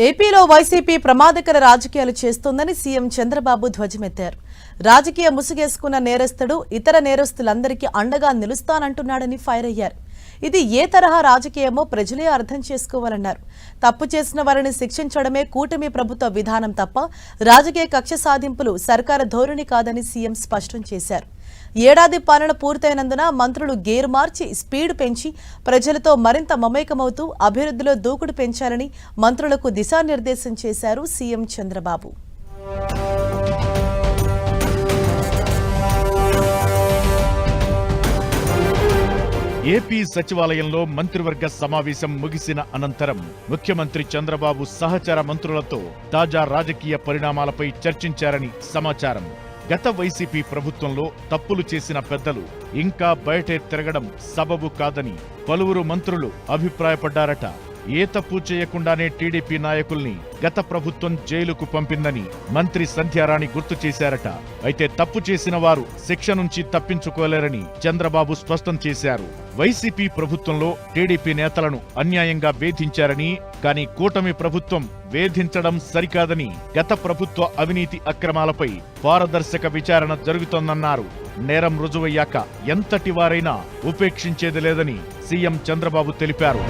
ఏపీలో వైసీపీ ప్రమాదకర రాజకీయాలు చేస్తోందని సీఎం చంద్రబాబు ధ్వజమెత్తారు. రాజకీయ ముసుగేసుకున్న నేరస్తుడు ఇతర నేరస్తులందరికీ అండగా నిలుస్తానంటున్నాడని ఫైర్ అయ్యారు. ఇది ఏ తరహా రాజకీయమో ప్రజలే అర్థం చేసుకోవాలన్నారు. తప్పు చేసిన వారిని శిక్షించడమే కూటమి ప్రభుత్వ విధానం తప్ప రాజకీయ కక్ష సాధింపులు సర్కారు ధోరణి కాదని సీఎం స్పష్టం చేశారు. ఏడాది పాలన పూర్తయినందున మంత్రులు గేరు మార్చి స్పీడ్ పెంచి ప్రజలతో మరింత మమేకమవుతూ అభివృద్ధిలో దూకుడు పెంచాలని మంత్రులకు దిశానిర్దేశం చేశారు సీఎం చంద్రబాబు. ఏపీ సచివాలయంలో మంత్రివర్గ సమావేశం ముగిసిన అనంతరం ముఖ్యమంత్రి చంద్రబాబు సహచర మంత్రులతో తాజా రాజకీయ పరిణామాలపై చర్చించారని సమాచారం. గత వైసీపీ ప్రభుత్వంలో తప్పులు చేసిన పెద్దలు ఇంకా బయటే తిరగడం సబబు కాదని పలువురు మంత్రులు అభిప్రాయపడ్డారట. ఏ తప్పు చేయకుండానే టీడీపీ నాయకుల్ని గత ప్రభుత్వం జైలుకు పంపిందని మంత్రి సంధ్యారాణి గుర్తు చేశారట. అయితే తప్పు చేసిన వారు శిక్ష నుంచి తప్పించుకోలేరని చంద్రబాబు స్పష్టం చేశారు. వైసీపీ ప్రభుత్వంలో టీడీపీ నేతలను అన్యాయంగా వేధించారని, కానీ కూటమి ప్రభుత్వం వేధించడం సరికాదని, గత ప్రభుత్వ అవినీతి అక్రమాలపై పారదర్శక విచారణ జరుగుతోందన్నారు. నేరం రుజువయ్యాక ఎంతటి వారైనా ఉపేక్షించేది లేదని సీఎం చంద్రబాబు తెలిపారు.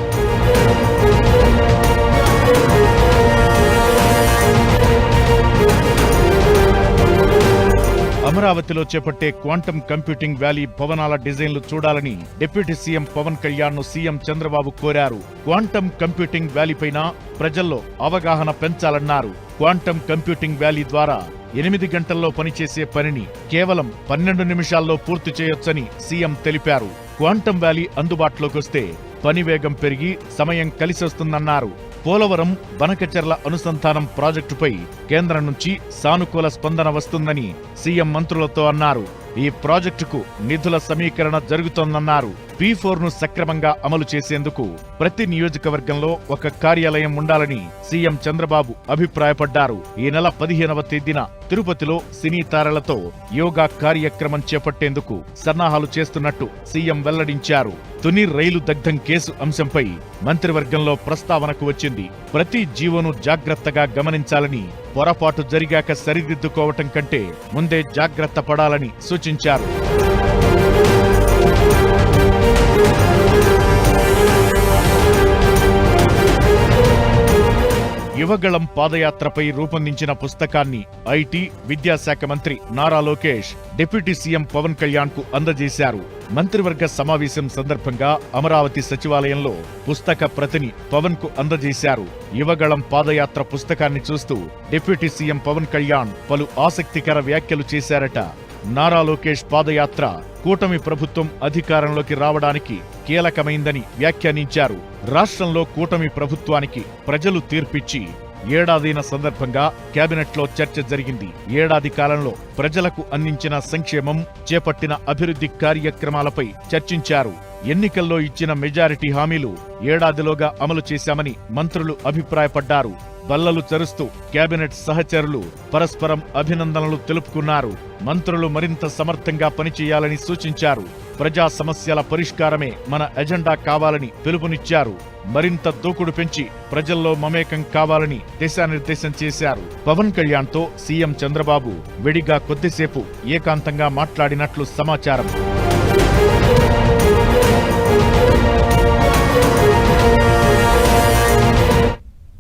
అమరావతిలో చేపట్టే క్వాంటమ్ కంప్యూటింగ్ వ్యాలీ భవనాల డిజైన్లు చూడాలని డిప్యూటీ సీఎం పవన్ కళ్యాణ్ ను సీఎం చంద్రబాబు కోరారు. క్వాంటమ్ కంప్యూటింగ్ వ్యాలీపైన ప్రజల్లో అవగాహన పెంచాలన్నారు. క్వాంటమ్ కంప్యూటింగ్ వ్యాలీ ద్వారా 8 గంటల్లో పనిచేసే పనిని కేవలం 12 నిమిషాల్లో పూర్తి చేయొచ్చని సీఎం తెలిపారు. క్వాంటమ్ వ్యాలీ అందుబాటులోకొస్తే పని వేగం పెరిగి సమయం కలిసొస్తుందన్నారు. పోలవరం బనకచెర్ల అనుసంధానం ప్రాజెక్టుపై కేంద్రం నుంచి సానుకూల స్పందన వస్తుందని సీఎం మంత్రులతో అన్నారు. ఈ ప్రాజెక్టుకు నిధుల సమీకరణ జరుగుతోందన్నారు. P4ను సక్రమంగా అమలు చేసేందుకు ప్రతి నియోజకవర్గంలో ఒక కార్యాలయం ఉండాలని సీఎం చంద్రబాబు అభిప్రాయపడ్డారు. ఈ నెల 15వ తేదీన తిరుపతిలో సినీ తారలతో యోగా కార్యక్రమం చేపట్టేందుకు సన్నాహాలు చేస్తున్నట్టు సీఎం వెల్లడించారు. తుని రైలు దగ్ధం కేసు అంశంపై మంత్రివర్గంలో ప్రస్తావనకు వచ్చింది. ప్రతి జీవోను జాగ్రత్తగా గమనించాలని, పొరపాటు జరిగాక సరిదిద్దుకోవటం కంటే ముందే జాగ్రత్త పడాలని సూచించారు. యువగళం పాదయాత్రపై రూపొందించిన పుస్తకాన్ని ఐటీ, విద్యాశాఖ మంత్రి నారా లోకేష్ డిప్యూటీ సీఎం పవన్ కళ్యాణ్ కు అందజేశారు. మంత్రివర్గ సమావేశం సందర్భంగా అమరావతి సచివాలయంలో పుస్తక ప్రతిని పవన్ కు అందజేశారు. యువగళం పాదయాత్ర పుస్తకాన్ని చూస్తూ డిప్యూటీ సీఎం పవన్ కళ్యాణ్ పలు ఆసక్తికర వ్యాఖ్యలు చేశారట. నారా లోకేష్ పాదయాత్ర కూటమి ప్రభుత్వం అధికారంలోకి రావడానికి కీలకమైందని వ్యాఖ్యానించారు. రాష్ట్రంలో కూటమి ప్రభుత్వానికి ప్రజలు తీర్పిచ్చి ఏడాదిన సందర్భంగా కేబినెట్లో చర్చ జరిగింది. ఏడాది కాలంలో ప్రజలకు అందించిన సంక్షేమం, చేపట్టిన అభివృద్ధి కార్యక్రమాలపై చర్చించారు. ఎన్నికల్లో ఇచ్చిన మెజారిటీ హామీలు ఏడాదిలోగా అమలు చేశామని మంత్రులు అభిప్రాయపడ్డారు. బల్లలు చరుస్తూ కేబినెట్ సహచరులు పరస్పరం అభినందనలు తెలుపుకున్నారు. మంత్రులు మరింత సమర్థంగా పనిచేయాలని సూచించారు. ప్రజా సమస్యల పరిష్కారమే మన ఎజెండా కావాలని పిలుపునిచ్చారు. మరింత దూకుడు పెంచి ప్రజల్లో మమేకం కావాలని దిశానిర్దేశం చేశారు. పవన్ కళ్యాణ్తో సీఎం చంద్రబాబు విడిగా కొద్దిసేపు ఏకాంతంగా మాట్లాడినట్లు సమాచారం.